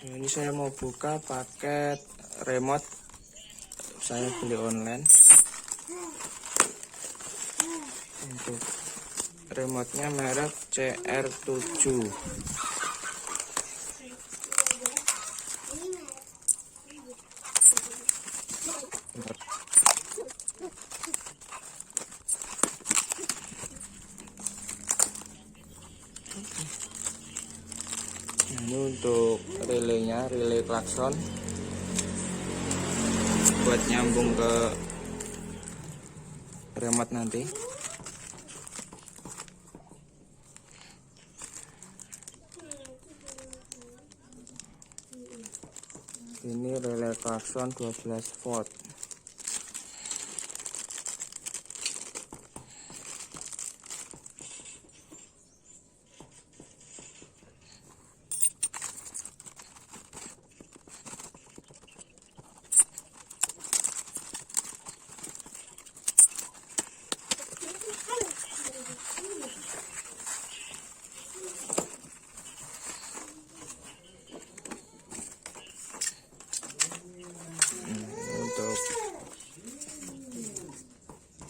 Ini saya mau buka paket remote, saya beli online. Untuk remote-nya merek CR7. Nah, ini untuk relaynya, relay klakson buat nyambung ke remote nanti. Ini relay klakson 12 volt.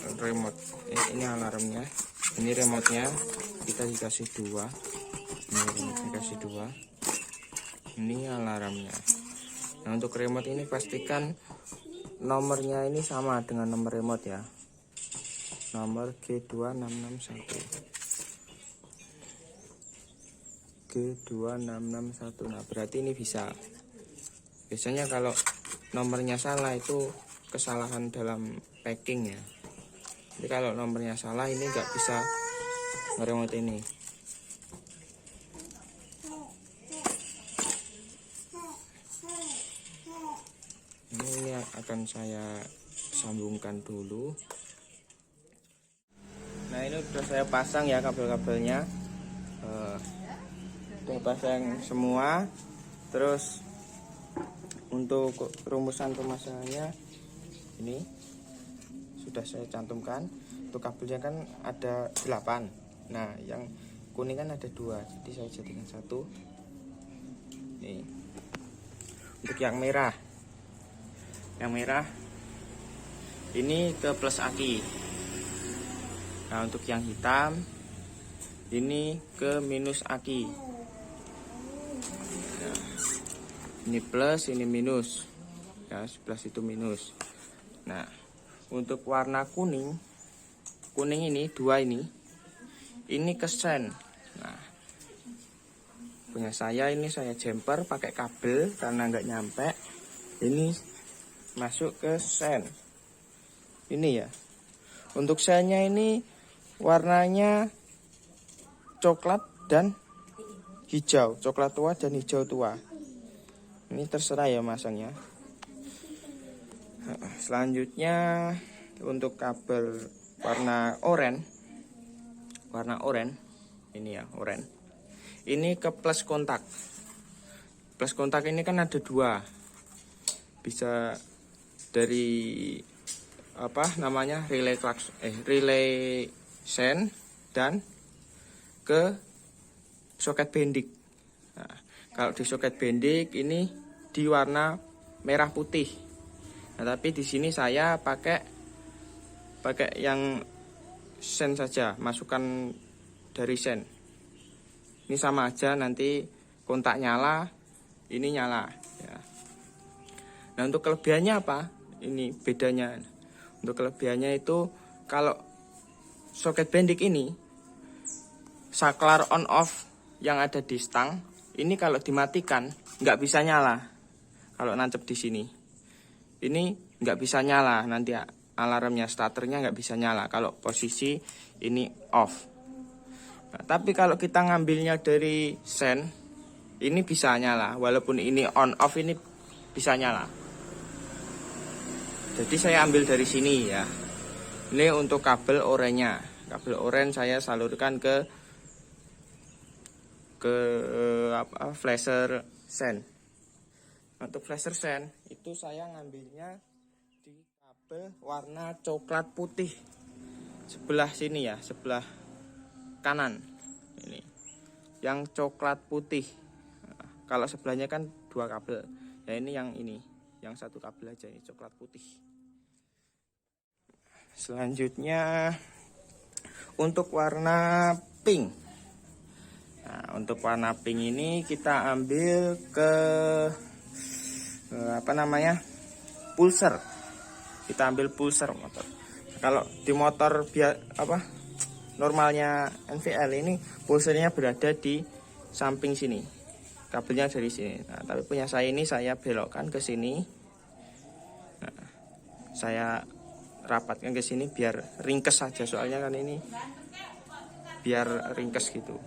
Untuk remote ini alarmnya, ini remote-nya kita dikasih dua, ini remote dikasih dua, ini alarmnya. Nah, untuk remote ini pastikan nomornya ini sama dengan nomor remote ya, nomor G2661. Nah, berarti ini bisa. Biasanya kalau nomornya salah itu kesalahan dalam packing ya. Jadi kalau nomornya salah ini nggak bisa nge-remote ini. Ini akan saya sambungkan dulu. Nah, ini sudah saya pasang ya kabel-kabelnya. Sudah pasang semua. Terus untuk rumusan pemasangannya ini sudah saya cantumkan. Untuk kabelnya kan ada 8. Nah, yang kuning kan ada 2, jadi saya jadikan 1. Nih. Untuk yang merah ini ke plus aki. Nah, untuk yang hitam ini ke minus aki. Nah, ini plus, ini minus ya, sebelah situ minus. Nah, untuk warna kuning ini 2 ini ke sen. Nah, punya saya ini saya jumper pakai kabel karena nggak nyampe. Ini masuk ke sen ini ya. Untuk sennya ini warnanya coklat dan hijau, coklat tua dan hijau tua. Ini terserah ya masangnya. Selanjutnya untuk kabel warna oranye ini ya, oranye. Ini ke plus kontak. Plus kontak ini kan ada 2. Bisa dari relay sen dan ke soket bendik. Nah, kalau di soket bendik ini di warna merah putih. Nah, tapi di sini saya pakai yang sen saja, masukkan dari sen. Ini sama aja, nanti kontak nyala, ini nyala ya. Nah, untuk kelebihannya apa? Ini bedanya. Untuk kelebihannya itu kalau soket bendik ini saklar on off yang ada di stang ini kalau dimatikan nggak bisa nyala. Kalau nancep di sini ini nggak bisa nyala, nanti alarmnya starternya nggak bisa nyala kalau posisi ini off. Nah, tapi kalau kita ngambilnya dari sen ini bisa nyala, walaupun ini on off ini bisa nyala. Jadi saya ambil dari sini ya. Ini untuk kabel oranye. Kabel oranye saya salurkan ke flasher sen. Untuk flasher sen itu saya ngambilnya di kabel warna coklat putih sebelah sini ya, sebelah kanan ini yang coklat putih. Nah, kalau sebelahnya kan dua kabel. Ya ini, yang satu kabel aja, ini coklat putih. Selanjutnya untuk warna pink. Nah, untuk warna pink ini kita ambil ke pulser. Kita ambil pulser motor. Kalau di motor normalnya NVL ini pulsernya berada di samping sini, kabelnya dari sini. Nah, tapi punya saya ini saya belokkan ke sini. Nah, saya rapatkan ke sini biar ringkes saja, soalnya kan ini biar ringkes gitu.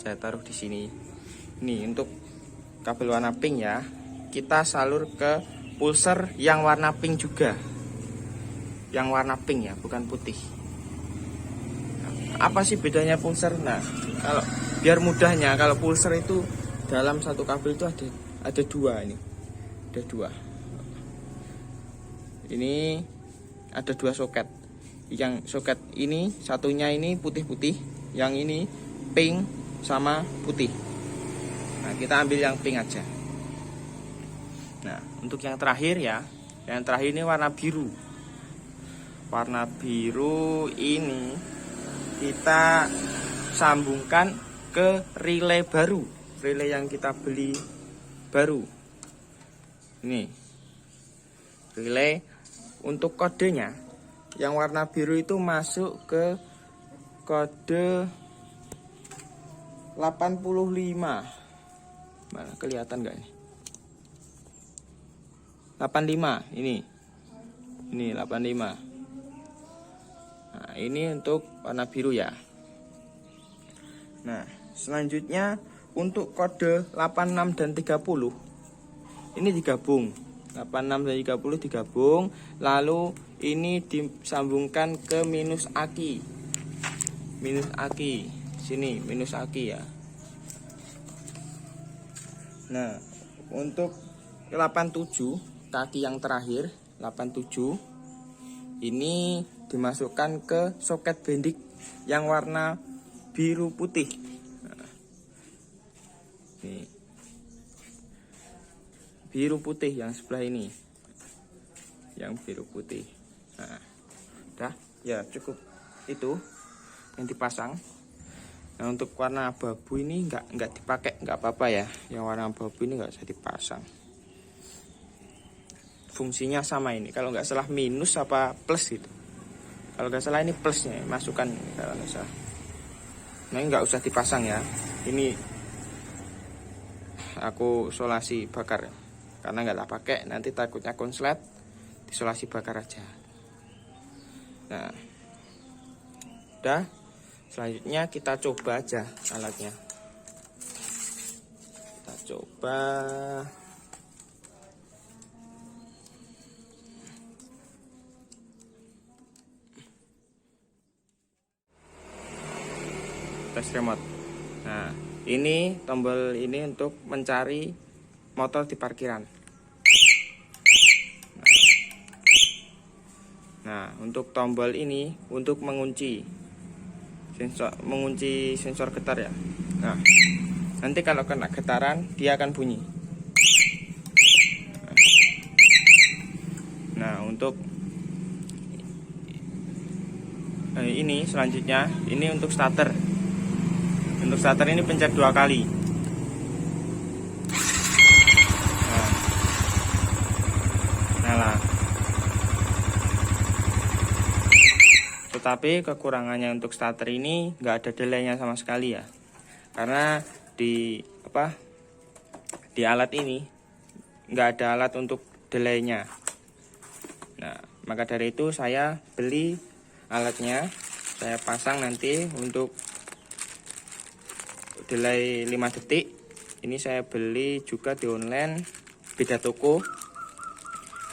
Saya taruh di sini. Ini untuk kabel warna pink ya. Kita salur ke pulser yang warna pink juga. Yang warna pink ya, bukan putih. Nah, apa sih bedanya pulser? Nah, kalau biar mudahnya, kalau pulser itu dalam satu kabel itu ada dua ini. Ada dua. Ini ada dua soket. Yang soket ini satunya ini putih-putih, yang ini pink sama putih. Nah, kita ambil yang pink aja. Nah, untuk yang terakhir ya, yang terakhir ini warna biru. Warna biru ini kita sambungkan ke relay baru, relay yang kita beli baru. Ini relay. Untuk kodenya, yang warna biru itu masuk ke kode 85. Mana kelihatan nggak ini? 85 ini 85. Nah, ini untuk warna biru ya. Nah, selanjutnya untuk kode 86 dan 30 ini digabung. 86 dan 30 digabung, lalu ini disambungkan ke minus aki. Minus aki. Sini minus aki ya. Nah, untuk 87 kaki yang terakhir 87 ini dimasukkan ke soket bendik yang warna biru putih. Nah, nih. Biru putih yang sebelah ini, yang biru putih. Nah, udah ya, cukup itu yang dipasang. Nah, untuk warna abu-abu ini nggak dipakai, nggak apa-apa ya. Yang warna abu-abu ini nggak usah dipasang. Fungsinya sama ini, kalau nggak salah minus apa plus gitu. Kalau nggak salah ini plusnya, masukkan kalau nggak salah. Nah, ini nggak usah dipasang ya. Ini aku solasi bakar, karena nggak tak pakai nanti takutnya konslet, disolasi bakar aja. Nah, udah, selanjutnya kita coba aja alatnya. Kita coba. Tes remote. Nah, ini tombol ini untuk mencari motor di parkiran. Nah, untuk tombol ini untuk mengunci sensor getar ya. Nah, nanti kalau kena getaran dia akan bunyi. Nah, untuk ini selanjutnya ini untuk starter. Untuk starter ini pencet 2 kali. Nah, tetapi kekurangannya untuk starter ini nggak ada delaynya sama sekali ya, karena di alat ini nggak ada alat untuk delaynya. Nah, maka dari itu saya beli alatnya, saya pasang nanti untuk delay 5 detik. Ini saya beli juga di online, beda toko.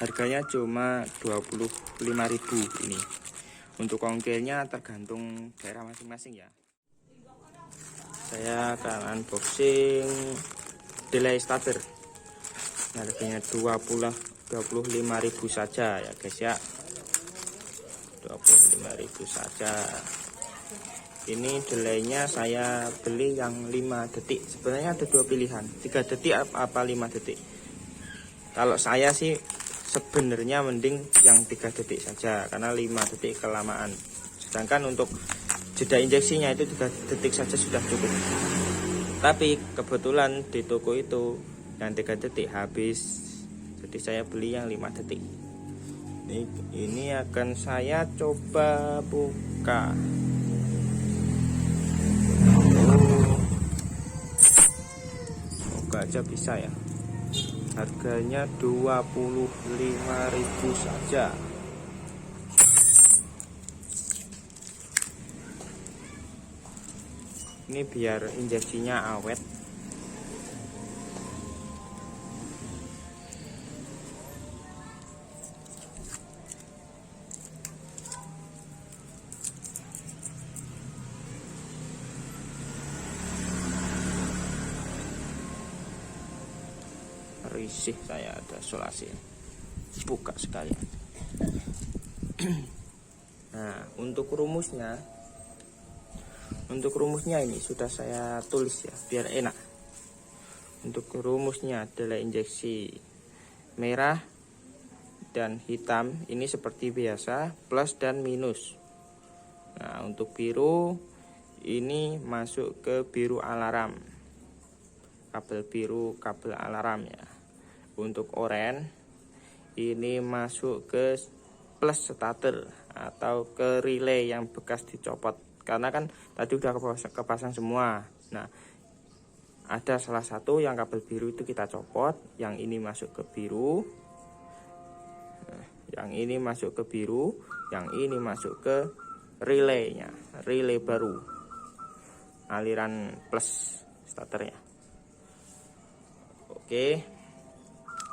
Harganya cuma 25.000 ini. Untuk ongkirnya tergantung daerah masing-masing ya. Saya akan unboxing delay starter. Harganya 25.000 saja ya guys ya. 25.000 saja. Ini delaynya saya beli yang 5 detik. Sebenarnya ada 2 pilihan, 3 detik apa 5 detik. Kalau saya sih sebenarnya mending yang 3 detik saja, karena 5 detik kelamaan. Sedangkan untuk jeda injeksinya itu 3 detik saja sudah cukup. Tapi kebetulan di toko itu yang 3 detik habis, jadi saya beli yang 5 detik. Ini akan saya coba buka. Semoga aja bisa ya. Harganya 25.000 saja. Ini biar injeksinya awet. Risih saya ada solasi. Buka sekalian. Nah, untuk rumusnya ini sudah saya tulis ya, biar enak. Untuk rumusnya adalah injeksi merah dan hitam ini seperti biasa, plus dan minus. Nah, untuk biru ini masuk ke biru alarm, kabel biru kabel alarm ya. Untuk oranye ini masuk ke plus starter atau ke relay yang bekas dicopot, karena kan tadi udah kepasang semua. Nah, ada salah satu yang kabel biru itu kita copot, yang ini masuk ke biru, yang ini masuk ke biru, yang ini masuk ke relaynya, relay baru, aliran plus starternya. Oke,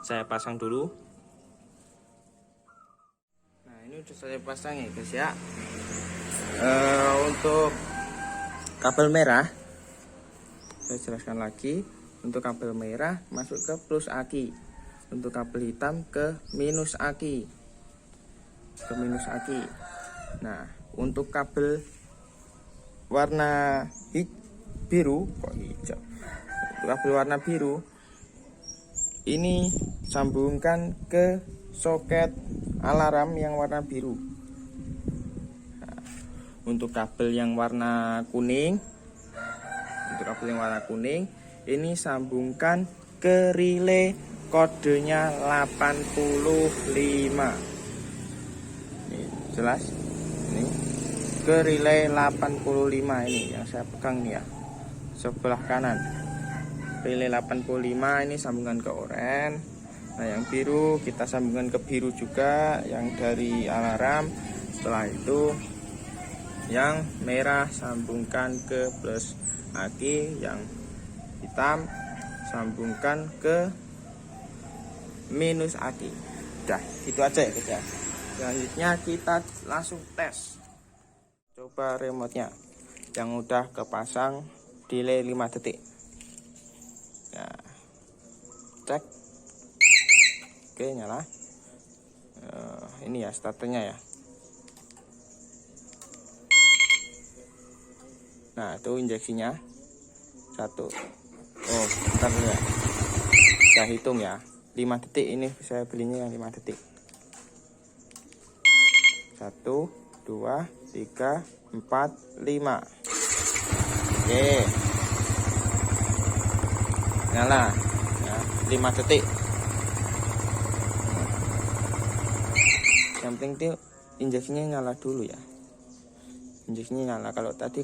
saya pasang dulu. Nah, ini udah saya pasang ya guys ya. Untuk kabel merah, saya jelaskan lagi. Untuk kabel merah masuk ke plus aki, untuk kabel hitam ke minus aki, Nah, untuk kabel warna biru, kok hijau, untuk kabel warna biru ini sambungkan ke soket alarm yang warna biru. Nah, untuk kabel yang warna kuning, ini sambungkan ke relay kodenya 85. Ini jelas. Ini ke relay 85 ini yang saya pegang nih ya, sebelah kanan. Relay 85 ini sambungan ke oranye. Nah, yang biru kita sambungkan ke biru juga, yang dari alarm. Setelah itu yang merah sambungkan ke plus aki, yang hitam sambungkan ke minus aki. Udah, itu aja ya guys ya. Selanjutnya kita langsung tes. Coba remote-nya yang udah kepasang delay 5 detik. Nah, cek. Oke, nyala. Ini ya starternya ya. Nah, itu injeksinya 1. Oh, bentar dulu ya. Saya hitung ya. 5 detik ini saya belinya yang 5 detik. 1, 2, 3, 4, 5. Oke. Nyala ya, 5 detik. Yang penting tuh injeksinya nyala dulu ya. Injeksinya nyala. Kalau nggak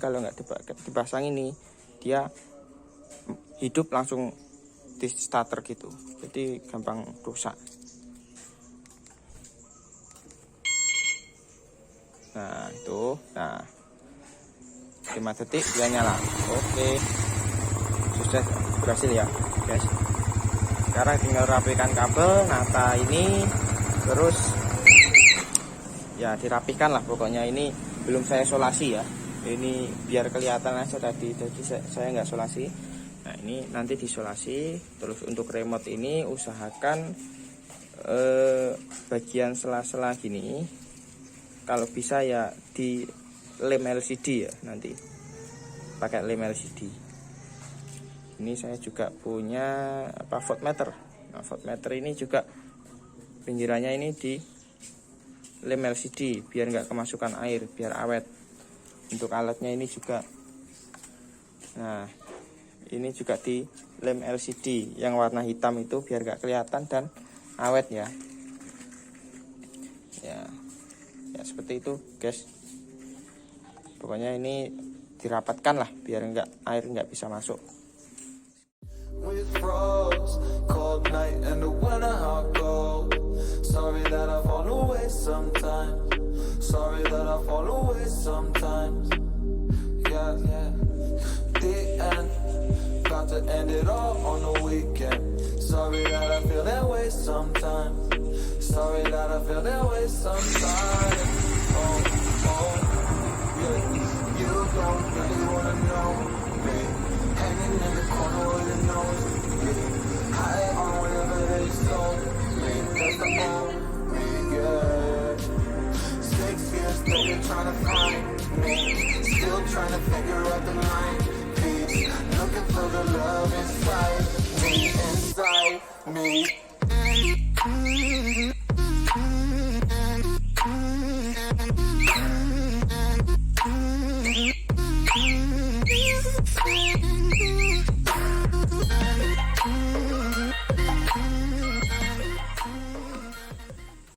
dipasang ini, dia hidup langsung di starter gitu, jadi gampang rusak. Nah, itu. Nah, 5 detik dia nyala. Oke, sukses, berhasil ya guys. Sekarang tinggal rapikan kabel, nata ini, terus ya dirapihkan lah pokoknya. Ini belum saya solasi ya, ini biar kelihatan aja tadi, jadi saya nggak solasi. Nah, ini nanti disolasi. Terus untuk remote ini usahakan bagian sela-sela gini, kalau bisa ya di lem LCD ya nanti. pakai lem LCD. Ini saya juga punya voltmeter. Nah, voltmeter ini juga pinggirannya ini di lem LCD biar nggak kemasukan air, biar awet. Untuk alatnya ini juga, nah ini juga di lem LCD yang warna hitam itu biar nggak kelihatan dan awet ya. Ya seperti itu guys. Pokoknya ini dirapatkan lah biar air nggak bisa masuk. With froze, cold night and the winter hot cold. Sorry that I fall away sometimes. Sorry that I fall away sometimes. Yeah, yeah. The end, got to end it all on the weekend. Sorry that I feel that way sometimes. Sorry that I feel that way sometimes. Oh, oh, yeah. You don't really wanna know me. Hanging in the corner with your nose bleed. High on whatever they sold me. That's the old me, yeah. 6 years later trying to find me. Still trying to figure out the mind piece. Looking for the love inside me, inside me.